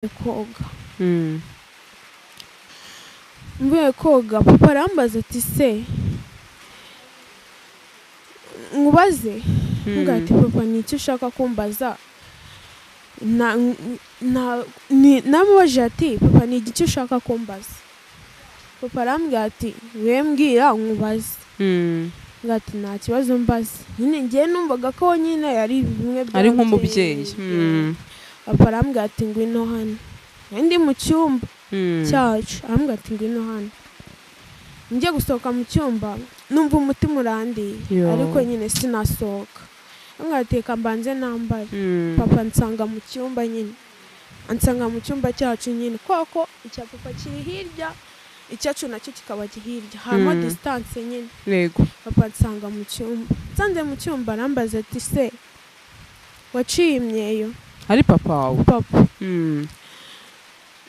koga Mm. mvuye koga papa arambaza ati se nkubaze mbwa ati papa ni icyo ushaka kumbaza namubaje ati papa ni icyo ushaka kumbaza papa arambwira ati we mbwira nkubaze ngati nta kibazo mbaza nyine ngiye numvaga ko nyine yari bimwe bya ari nk'umubyeyi papa arambwira ati ngwino hano ndi mu cyumba cyacu arambwira ati ngwino hano njye gusohoka mu cyumba numva umutima urandiye ariko nyine sinasohoka ngateka mbanze nambare papa nsanga mu cyumba nyine ansanga mu cyumba cyacu nyine kwako icya papa kiri hirya icyacu nacyo kikaba hirya harimo distance nyine yego papa nsanga mu cyumba nsanze mu cyumba arambaza ati se waciye imyeyo ari papa wawe papa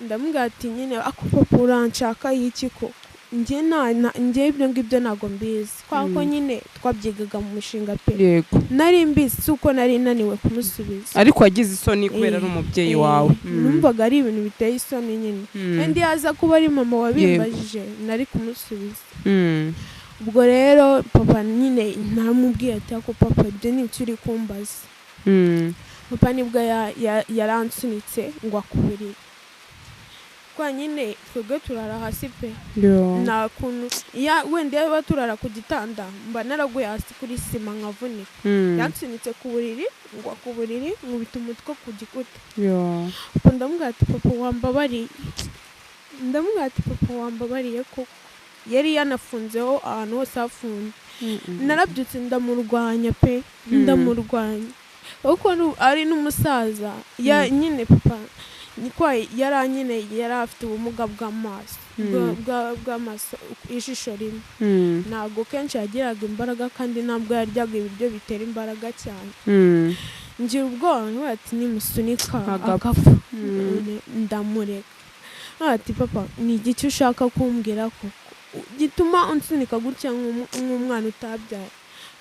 ndamubwira ati nyine ako papa uranshaka y'iki ko njye ibyo ngibyo ntago mbizi kwako nyine twabyigaga mu mushinga pe yego nari mbizi suko nari naniwe kumusubiza ariko wagize isoni kubera ari umubyeyi wawe numvaga ari ibintu biteye isoni nyine kandi yaza kuba ari mama wabimbajije nari kumusubiza ubwo rero papa nyine naramubwiye ati ako papa ibyo ni icyo uri kumbaza papa nibwo yaransunitse ngo akubiri kwa nyine twebwe turara hasi pe nta kuntu wenda yaba turara ku gitanda mba naraguye hasi kuri sima nkavunika yansunitse ku buriri ngwa ku buriri nkubita umutwe ku gikuta ndamubwira ati papa wambabariye koko yari yanafunzeho ahantu hose hafunze narabyutse ndamurwanya pe ndamurwanya kuko ari n'umusaza nyine papa nikwa yari afite ubumuga bw'amaso ijisho rimwe ntabwo kenshi yagiraga imbaraga kandi ntabwo yaryaga ibiryo bitera imbaraga cyane ngira ubwoba ati nimusunika agapfa ndamureka ati papa ni igiki ushaka kumbwira koko gituma unsunika gutya nk'umwana utabyaye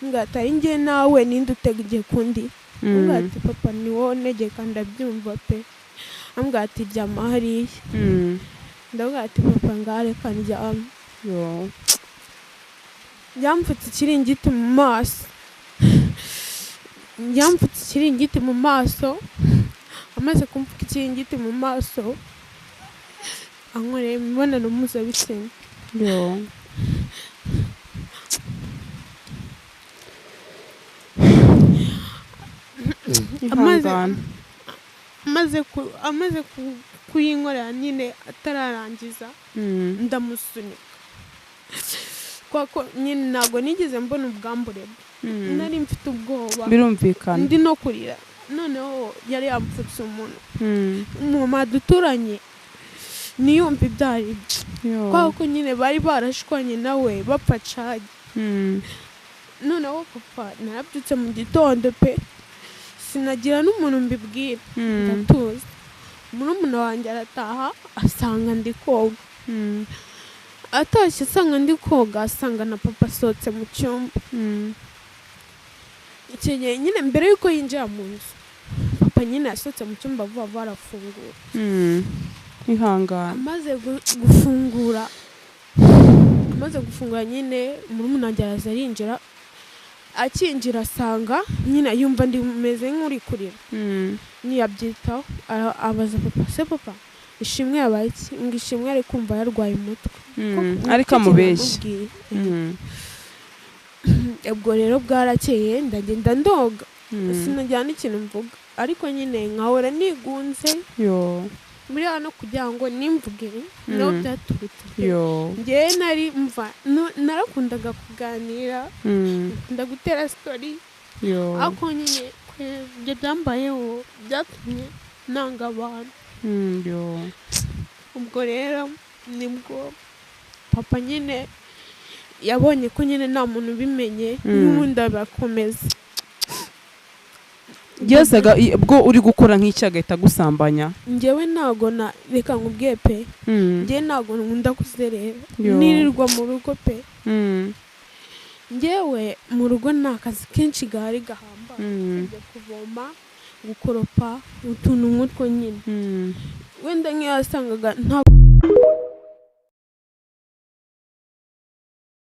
mbwata ari njye nawe ninde utegeye kundi mbwati papa ni wowe negeka ndabyumva pe ambwira ati ryama hariya ndabwira ati papa ngareka ndyama yamfutse ikiringiti mu maso amaze kumfuka ikiringiti mu maso ankoreye imibonano mpuzabitsina amaze kuyinkorera nyine atararangiza ndamusunika kwako nyine ntabwo nigeze mbona ubwambure nari mfite ubwoba birumvikana ndi no kurira noneho yari yamfutse umuntu mama duturanye niyumva ibyari kwako nyine bari barashwanye nawe bapfa cage noneho papa narabyutse mu gitondo pe sinagira n'umuntu mbibwira ndatuza murumuna wanjye arataha asanga ndi koga atashye asanga ndi koga asanga na papa asohotse mu cyumba icyo gihe nyine mbere y'uko yinjira mu nzu papa nyine yasohotse mu cyumba vuba vuba arafungura ihangana amaze gufungura nyine murumuna wanjye araza arinjira akinjira asanga nyine yumva ndi meze nk'uri kurira niyabyitaho abaza papa se papa ishimwe yabaye iki ngo ishimwe ari kumva yarwaye umutwe ariko amubeshye ubwo rero bwarakeye ndagenda ndoga sinagira n'ikintu mvuga ariko nyine nkahora nigunze muri hano kugira ngo nimvuge niho byaturutse njyewe nari mva narakundaga kuganira nkunda gutera story ariko nyine ibyo byambayeho byatumye nanga abantu ubwo rero nibwo papa nyine yabonye ko nyine nta muntu ubimenye n'ubundi arakomeza byasaga bwo uri gukora nk'icyo agahita gusambanya njyewe ntago reka nkubwiye pe njyewe ntago nkunda kuzerera nirirwa mu rugo pe njyewe mu rugo nta kazi kenshi gahari gahamba kujya kuvoma gukoropa utuntu nk'utwo nyine wenda nk'iyo wasangaga nta